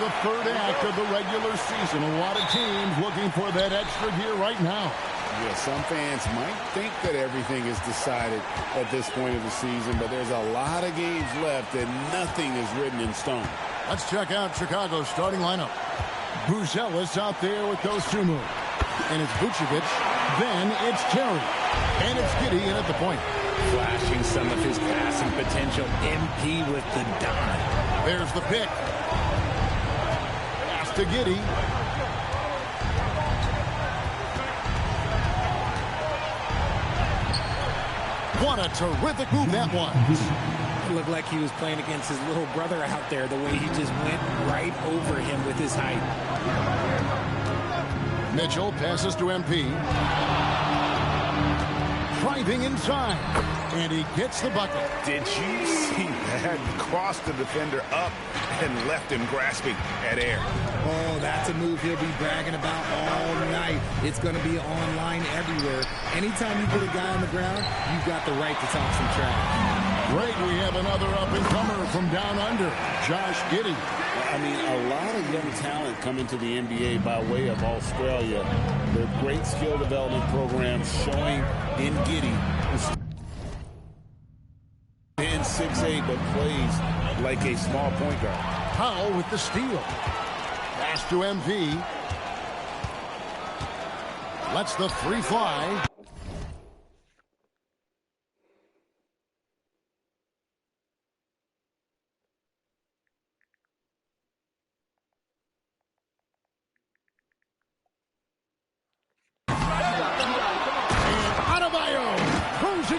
the third act of the regular season. A lot of teams looking for that extra gear right now. Yeah, some fans might think that everything is decided at this point of the season, but there's a lot of games left and nothing is written in stone. Let's check out Chicago's starting lineup. Buzelis out there with those two moves. And it's Vucevic. Then it's Terry. And it's Giddey in at the point. Flashing some of his passing potential. MP with the dime. There's the pick. Pass to Giddey. What a terrific move that was. It looked like he was playing against his little brother out there, the way he just went right over him with his height. Mitchell passes to MP. Driving inside. And he gets the bucket. Did you see that? Crossed the defender up and left him grasping at air. Oh, that's a move he'll be bragging about all night. It's going to be online everywhere. Anytime you put a guy on the ground, you've got the right to talk some trash. Great, we have another up-and-comer from down under, Josh Giddey. I mean, a lot of young talent coming to the NBA by way of Australia. The great skill development programs showing in Giddey. And 6'8", but plays like a small point guard. Powell with the steal. Pass to MP. Lets the three fly.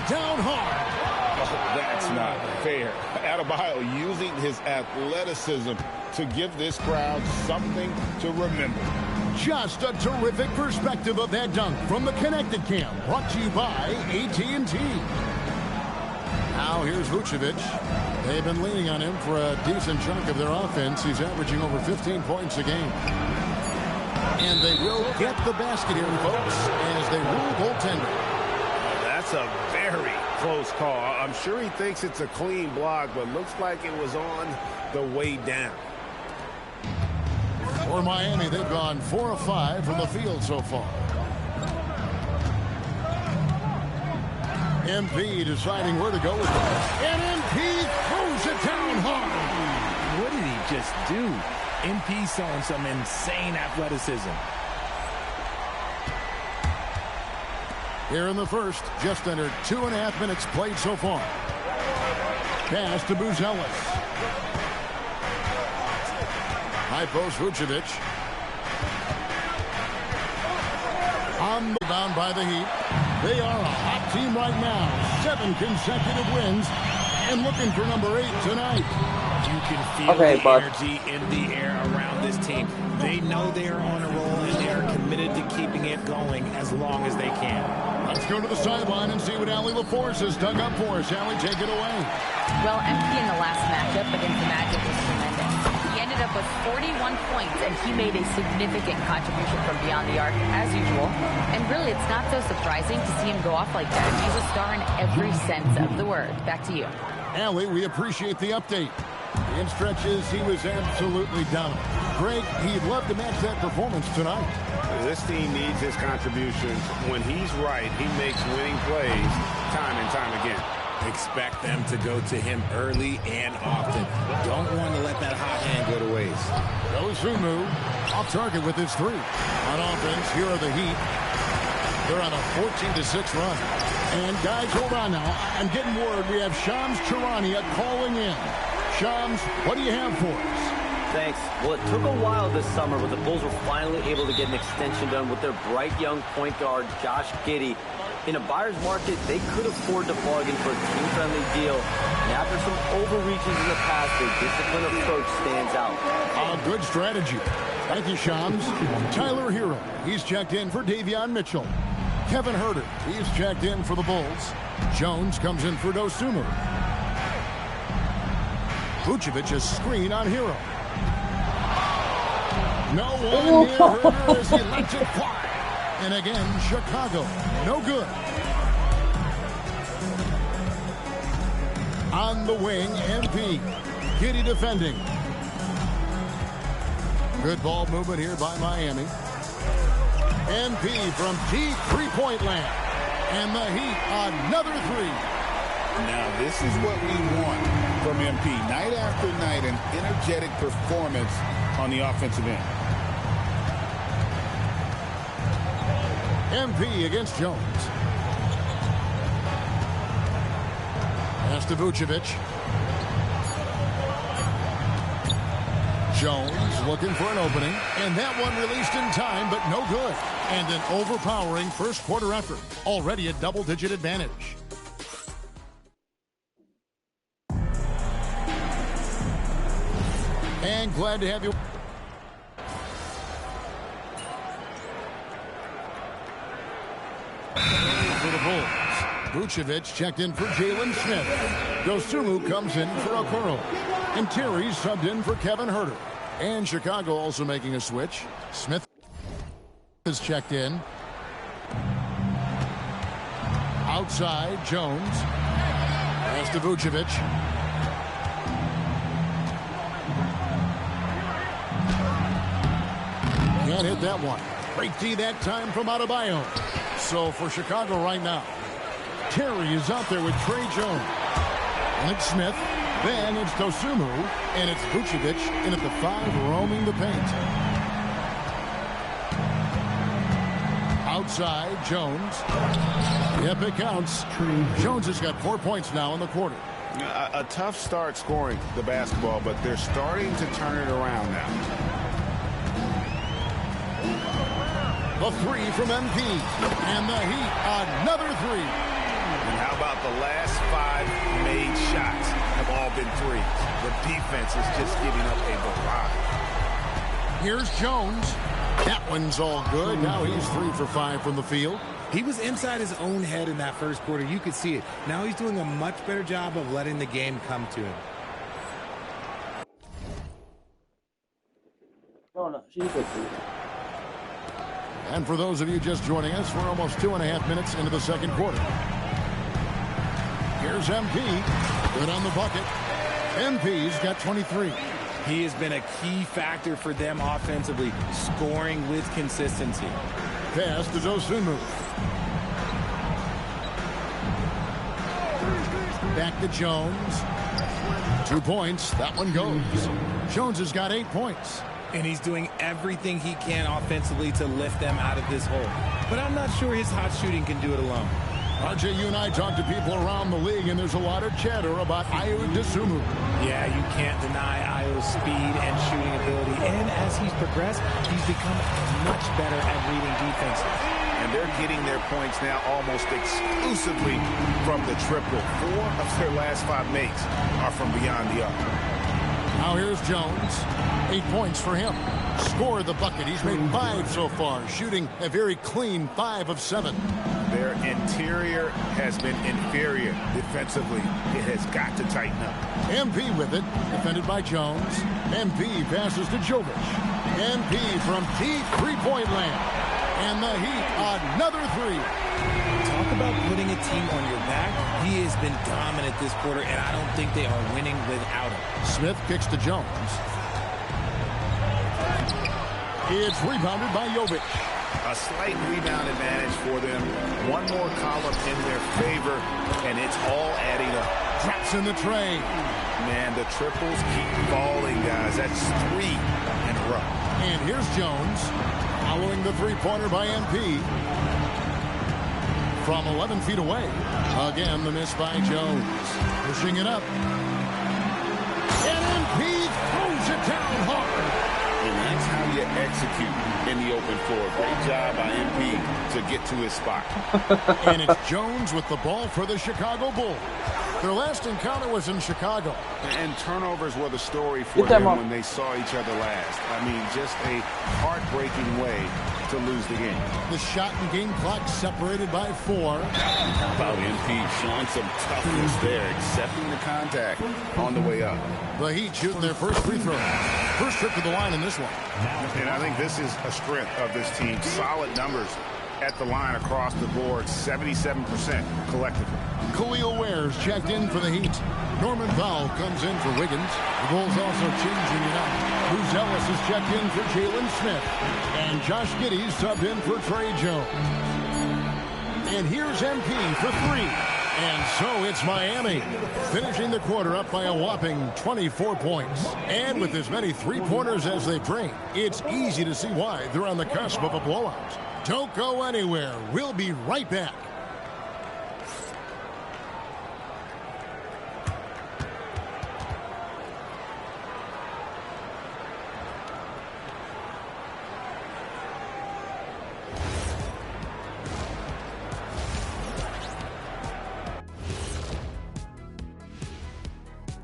Down hard. Oh, that's not fair. Adebayo using his athleticism to give this crowd something to remember. Just a terrific perspective of that dunk from the Connected Cam, brought to you by AT&T. Now here's Vucevic. They've been leaning on him for a decent chunk of their offense. He's averaging over 15 points a game. And they will get the basket here, folks, as they rule goaltender. That's a very close call. I'm sure he thinks it's a clean block, but looks like it was on the way down. For Miami, they've gone 4 of 5 from the field so far. MP deciding where to go with it. And MP throws it down hard. What did he just do? MP showing some insane athleticism. Here in the first, just under 2.5 minutes played so far. Pass to Buzelis. High post Vucevic. On the bound by the Heat. They are a hot team right now. 7 consecutive wins. And looking for number 8 tonight. You can feel the energy in the air around this team. They know they are on a roll, and they are committed to keeping it going as long as they can. Let's go to the sideline and see what Allie LaForce has dug up for us. Allie, take it away. Well, MP in the last matchup against the Magic was tremendous. He ended up with 41 points, and he made a significant contribution from beyond the arc, as usual. And really, it's not so surprising to see him go off like that. He's a star in every sense of the word. Back to you. Allie, we appreciate the update. In stretches, he was absolutely dominant. Greg, he'd love to match that performance tonight. This team needs his contributions. When he's right, he makes winning plays time and time again. Expect them to go to him early and often. Don't want to let that hot hand go to waste. Dosunmu off target with his 3. On offense, here are the Heat. They're on a 14-6 run. And guys, hold on now. I'm getting word we have Shams Charania calling in. Shams, what do you have for us? Thanks. Well, it took a while this summer, but the Bulls were finally able to get an extension done with their bright young point guard, Josh Giddey. In a buyer's market, they could afford to bargain for a team-friendly deal. And after some overreaches in the past, their disciplined approach stands out. Good strategy. Thank you, Shams. Tyler Hero, he's checked in for Davion Mitchell. Kevin Herter, he's checked in for the Bulls. Jones comes in for Dosunmu. Vucevic is screen on Hero. No one near Herter as he lets it fly. And again, Chicago, no good. On the wing, MP. Giddey defending. Good ball movement here by Miami. MP from deep three-point land. And the Heat, another three. Now, this is what we want from MP. Night after night, an energetic performance on the offensive end. MP against Jones. Pass to Vucevic. Jones looking for an opening, and that one released in time, but no good. And an overpowering first quarter effort. Already a double-digit advantage. And glad to have you. For the Bulls. Vucevic checked in for Jalen Smith. Dosunmu comes in for Okoro. And Terry subbed in for Kevin Huerter. And Chicago also making a switch. Smith is checked in. Outside, Jones. Pass to Vucevic. Can't hit that one. Great D that time from Adebayo. So for Chicago right now, Terry is out there with Trey Jones. And it's Smith. Then it's Dosunmu. And it's Vucevic in at the 5, roaming the paint. Outside, Jones. Yep, it counts. Jones has got 4 points now in the quarter. A tough start scoring the basketball, but they're starting to turn it around now. The three from MP. And the Heat, another three. And how about the last 5 made shots have all been threes? The defense is just giving up a barrage. Here's Jones. That one's all good. Now he's 3 for 5 from the field. He was inside his own head in that first quarter. You could see it. Now he's doing a much better job of letting the game come to him. And for those of you just joining us, we're almost 2.5 minutes into the second quarter. Here's MP. Good on the bucket. MP's got 23. He has been a key factor for them offensively, scoring with consistency. Pass to Dosunmu. Back to Jones. 2 points. That one goes. Jones has got 8 points. And he's doing everything he can offensively to lift them out of this hole. But I'm not sure his hot shooting can do it alone. RJ, you and I talk to people around the league, and there's a lot of chatter about Ayo Dosunmu. Yeah, you can't deny Ayo's speed and shooting ability. And as he's progressed, he's become much better at reading defenses. And they're getting their points now almost exclusively from the triple. 4 of their last 5 makes are from beyond the arc. Now here's Jones. 8 points for him. Scored the bucket. He's made 5 so far, shooting a very clean 5 of 7. Their interior has been inferior defensively. It has got to tighten up. MP with it, defended by Jones. MP passes to Jovic. MP from deep three-point land. And the Heat, another three. Talk about putting a team on your back. He has been dominant this quarter, and I don't think they are winning without him. Smith kicks to Jones. It's rebounded by Jovic. A slight rebound advantage for them. One more column in their favor, and it's all adding up. Drops in the tray. Man, the triples keep falling, guys. That's 3 in a row. And here's Jones, following the three-pointer by MP. From 11 feet away. Again, the miss by Jones. Pushing it up. And MP throws it down hard. And that's how you execute in the open floor. Great job by MP to get to his spot. And it's Jones with the ball for the Chicago Bulls. Their last encounter was in Chicago. And turnovers were the story for them when they saw each other last. I mean, just a heartbreaking way to lose the game. The shot and game clock separated by 4. How about MP showing some toughness there, accepting the contact on the way up. The Heat shooting their first free throw. First trip to the line in this one. And I think this is a strength of this team. Solid numbers at the line across the board, 77% collectively. Khalil Ware's checked in for the Heat. Norman Powell comes in for Wiggins. The Bulls also changing it up. Bruce Ellis is checked in for Jalen Smith. And Josh Giddey's subbed in for Trey Jones. And here's MP for three. And so it's Miami, finishing the quarter up by a whopping 24 points. And with as many three-pointers as they bring, it's easy to see why they're on the cusp of a blowout. Don't go anywhere. We'll be right back.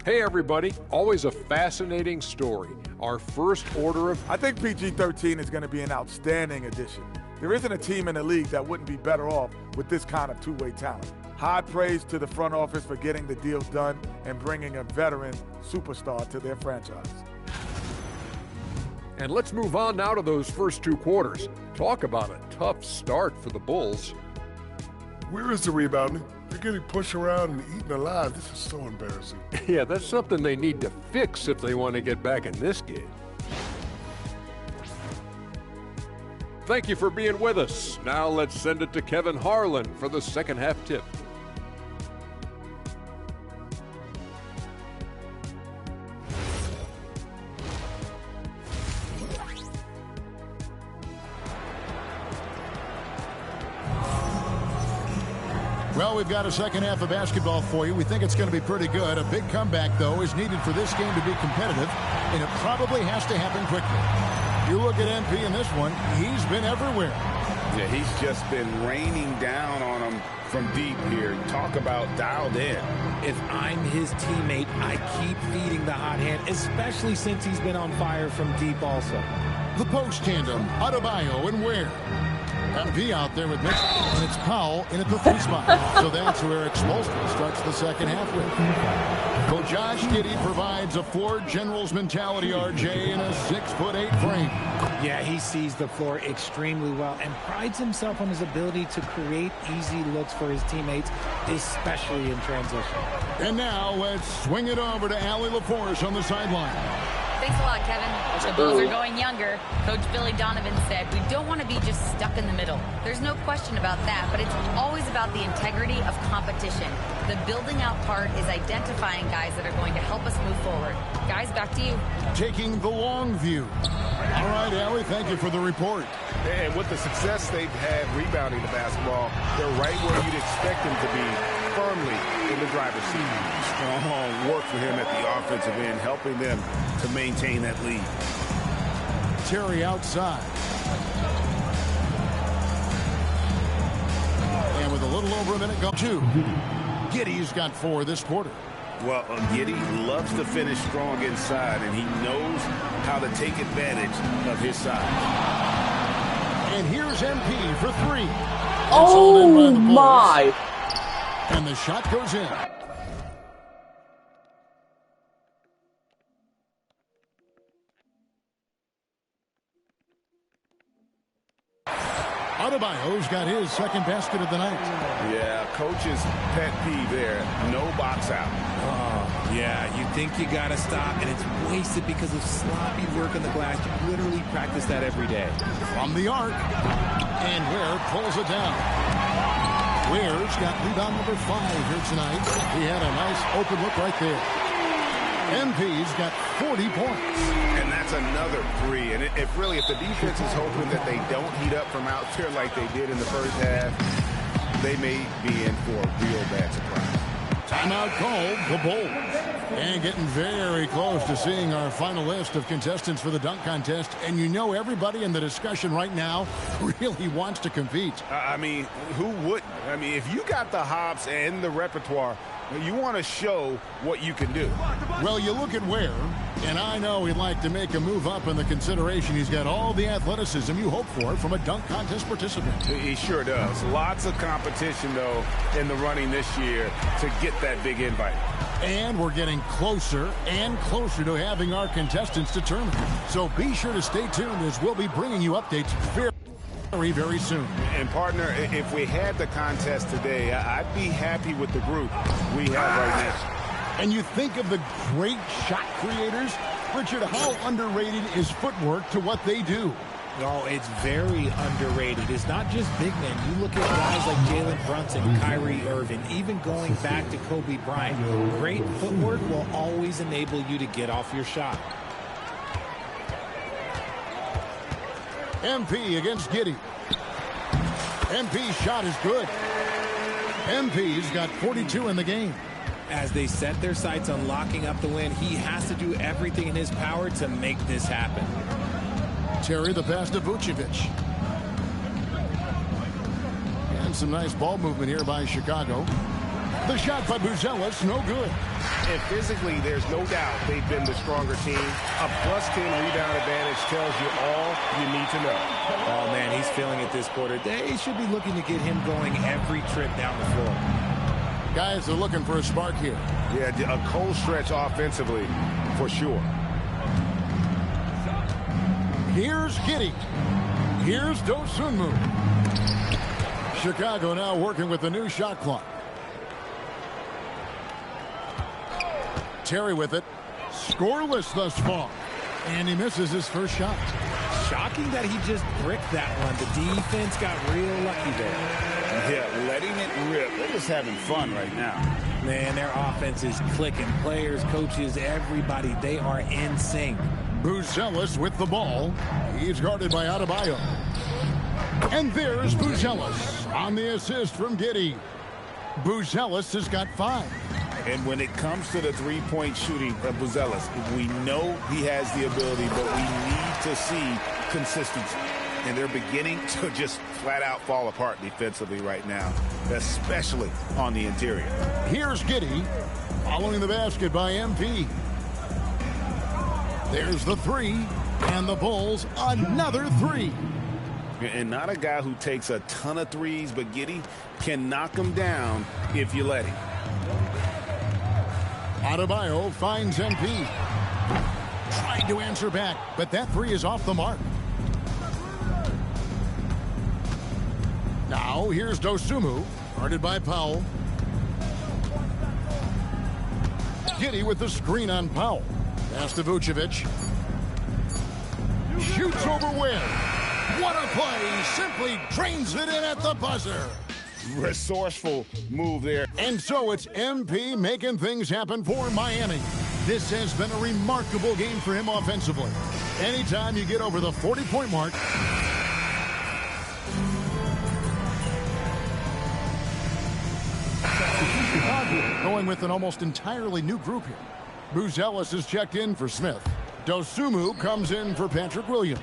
Hey everybody, always a fascinating story. Our first order of... I think PG-13 is going to be an outstanding addition. There isn't a team in the league that wouldn't be better off with this kind of two-way talent. High praise to the front office for getting the deal done and bringing a veteran superstar to their franchise. And let's move on now to those first two quarters. Talk about a tough start for the Bulls. Where is the rebounding? They're getting pushed around and eaten alive. This is so embarrassing. Yeah, that's something they need to fix if they want to get back in this game. Thank you for being with us. Now let's send it to Kevin Harlan for the second half tip. Well, we've got a second half of basketball for you. We think it's going to be pretty good. A big comeback, though, is needed for this game to be competitive, and it probably has to happen quickly. You look at NP in this one, he's been everywhere. Yeah, he's just been raining down on him from deep here. Talk about dialed in. If I'm his teammate, I keep feeding the hot hand, especially since he's been on fire from deep also. The post tandem, Adebayo and Ware. MP out there with Mitchell, and it's Powell in at the three spot. So that's where Eric Spoelstra starts the second half with. Coach Josh Giddey provides a Ford General's mentality, RJ, in a 6'8" frame. Yeah, he sees the floor extremely well and prides himself on his ability to create easy looks for his teammates, especially in transition. And now let's swing it over to Allie LaForce on the sideline. Thanks a lot, Kevin. The Bulls are going younger. Coach Billy Donovan said, we don't want to be just stuck in the middle. There's no question about that, but it's always about the integrity of competition. The building out part is identifying guys that are going to help us move forward. Guys, back to you. Taking the long view. All right, Allie, thank you for the report. And with the success they've had rebounding the basketball, they're right where you'd expect them to be, firmly in the driver's seat. Strong work for him at the offensive end, helping them to maintain that lead. Terry outside. And with a little over a minute go, two. Giddey's got 4 this quarter. Well, Giddey loves to finish strong inside, and he knows how to take advantage of his size. And here's MP for 3. Oh, my. And the shot goes in. Adebayo's got his second basket of the night. Yeah, coach's pet peeve there. No box out. Oh, yeah, you think you got to stop, and it's wasted because of sloppy work on the glass. You literally practice that every day. From the arc, and Ware pulls it down. Ware's got rebound number 5 here tonight. He had a nice open look right there. MP's got 40 points. And that's another 3. And if the defense is hoping that they don't heat up from out there like they did in the first half, they may be in for a real bad surprise. Timeout called, the Bulls. And getting very close to seeing our final list of contestants for the dunk contest. And you know everybody in the discussion right now really wants to compete. I mean, who wouldn't? I mean, if you got the hops and the repertoire, you want to show what you can do. Well, you look at Ware, and I know he'd like to make a move up in the consideration. He's got all the athleticism you hope for from a dunk contest participant. He sure does. Lots of competition, though, in the running this year to get that big invite. And we're getting closer and closer to having our contestants determined. So be sure to stay tuned as we'll be bringing you updates very very soon. And, partner, if we had the contest today, I'd be happy with the group we have right now. And you think of the great shot creators, Richard, how underrated is footwork to what they do? Oh, it's very underrated. It's not just big men. You look at guys like Jalen Brunson, Kyrie Irving, even going back to Kobe Bryant. Great footwork will always enable you to get off your shot. MP against Giddey. MP's shot is good. MP's got 42 in the game. As they set their sights on locking up the win, he has to do everything in his power to make this happen. Terry, the pass to Vucevic. And some nice ball movement here by Chicago. The shot by Buzelis, no good. And physically, there's no doubt they've been the stronger team. A +10 rebound advantage tells you all you need to know. Oh, man, he's feeling it this quarter. They should be looking to get him going every trip down the floor. Guys are looking for a spark here. Yeah, a cold stretch offensively, for sure. Here's Giddey. Here's Dosunmu. Chicago now working with the new shot clock. Terry with it. Scoreless thus far. And he misses his first shot. Shocking that he just bricked that one. The defense got real lucky there. Yeah, letting it rip. They're just having fun right now. Man, their offense is clicking. Players, coaches, everybody, they are in sync. Buzelis with the ball. He's guarded by Adebayo. And there's Buzelis on the assist from Giddey. Buzelis has got 5. And when it comes to the three-point shooting of Buzelis, we know he has the ability, but we need to see consistency. And they're beginning to just flat-out fall apart defensively right now, especially on the interior. Here's Giddey following the basket by MP. There's the 3, and the Bulls another 3. And not a guy who takes a ton of threes, but Giddey can knock them down if you let him. Adebayo finds MP. Trying to answer back, but that 3 is off the mark. Now here's Dosunmu, guarded by Powell. Giddey with the screen on Powell. Pass to Vucevic. Shoots over Webb. What a play. Simply drains it in at the buzzer. Resourceful move there. And so it's MP making things happen for Miami. This has been a remarkable game for him offensively. Anytime you get over the 40-point mark, going with an almost entirely new group here. Buzelis is checked in for Smith. Dosunmu comes in for Patrick Williams.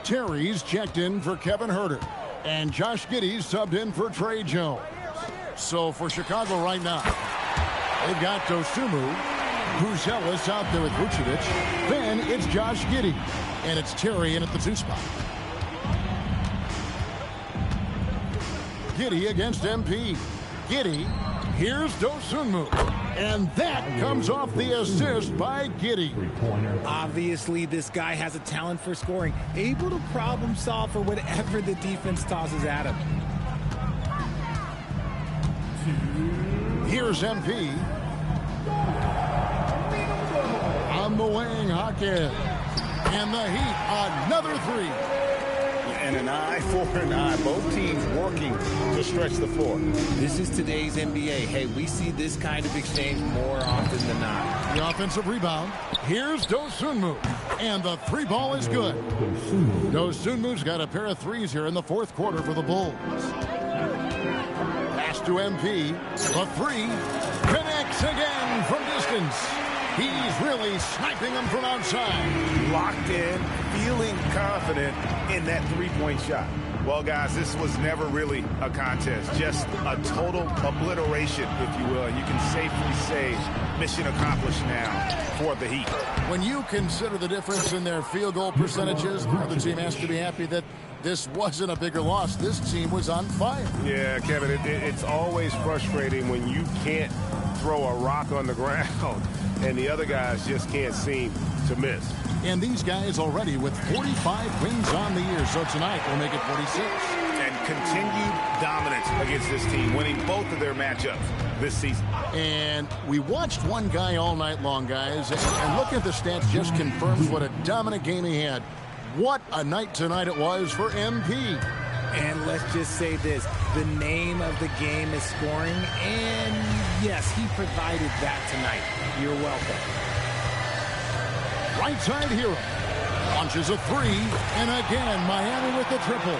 Terry's checked in for Kevin Huerter. And Josh Giddey's subbed in for Trey Jones. So for Chicago right now, they've got Dosunmu, Buzelis out there with Vucevic. Then it's Josh Giddey. And it's Terry in at the 2 spot. Giddey against MP. Giddey. Here's Dosunmu. And that comes off the assist by Giddey. Obviously, this guy has a talent for scoring, able to problem solve for whatever the defense tosses at him. Here's MP. On the wing, Hawkins. And the Heat, another 3. And an eye for an eye. Both teams working to stretch the floor. This is today's NBA. Hey, we see this kind of exchange more often than not. The offensive rebound. Here's Dosunmu. And the 3 ball is good. Dosunmu's got a pair of 3s here in the 4th quarter for the Bulls. Pass to MP. The 3 connects again from distance. He's really sniping them from outside. Locked in, feeling confident in that three-point shot. Well, guys, this was never really a contest, just a total obliteration, if you will. And you can safely say mission accomplished now for the Heat. When you consider the difference in their field goal percentages, the other team has to be happy that this wasn't a bigger loss. This team was on fire. Yeah, Kevin, it's always frustrating when you can't throw a rock on the ground and the other guys just can't seem to miss. And these guys already with 45 wins on the year. So tonight we'll make it 46. And continued dominance against this team, winning both of their matchups this season. And we watched one guy all night long, guys. And looking at the stats just confirms what a dominant game he had. What a night tonight it was for MP. And let's just say this, the name of the game is scoring, and yes, he provided that tonight. You're welcome. Right side hero. Launches a three, and again, Miami with the triple.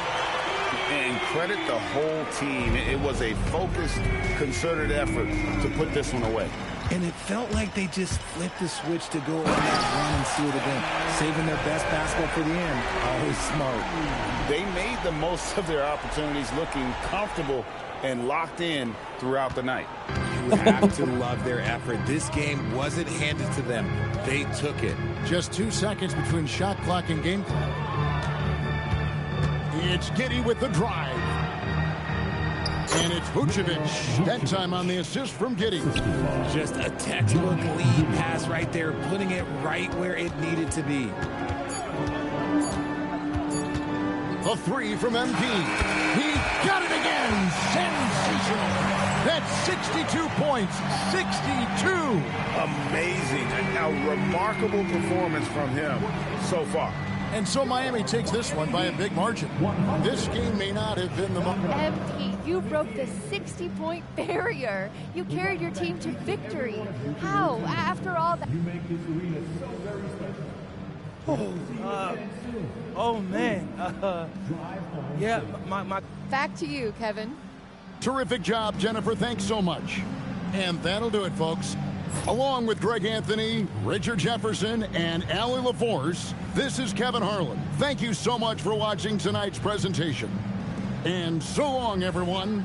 And credit the whole team. It was a focused, concerted effort to put this one away. And it felt like they just flipped the switch to go on that run and seal the game, saving their best basketball for the end. Always smart. They made the most of their opportunities, looking comfortable and locked in throughout the night. You have to love their effort. This game wasn't handed to them. They took it. Just 2 seconds between shot clock and game clock. It's Giddey with the drive. And it's Vucevic. That time on the assist from Giddey. Just a textbook lead pass right there, putting it right where it needed to be. A three from MP. He got it again. Sensational. That's 62 points. 62. Amazing. A remarkable performance from him so far. And so Miami takes this one by a big margin. This game may not have been the most. MP, you broke the 60-point barrier. You carried your team to victory. How? After all that. You make this arena so very special. Oh man. Yeah, my. Back to you, Kevin. Terrific job, Jennifer. Thanks so much. And that'll do it, folks. Along with Greg Anthony, Richard Jefferson, and Allie LaForce, this is Kevin Harlan. Thank you so much for watching tonight's presentation. And so long, everyone.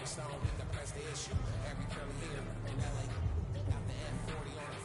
Stone, we can press the issue. Every curly here in LA, got the F40 on the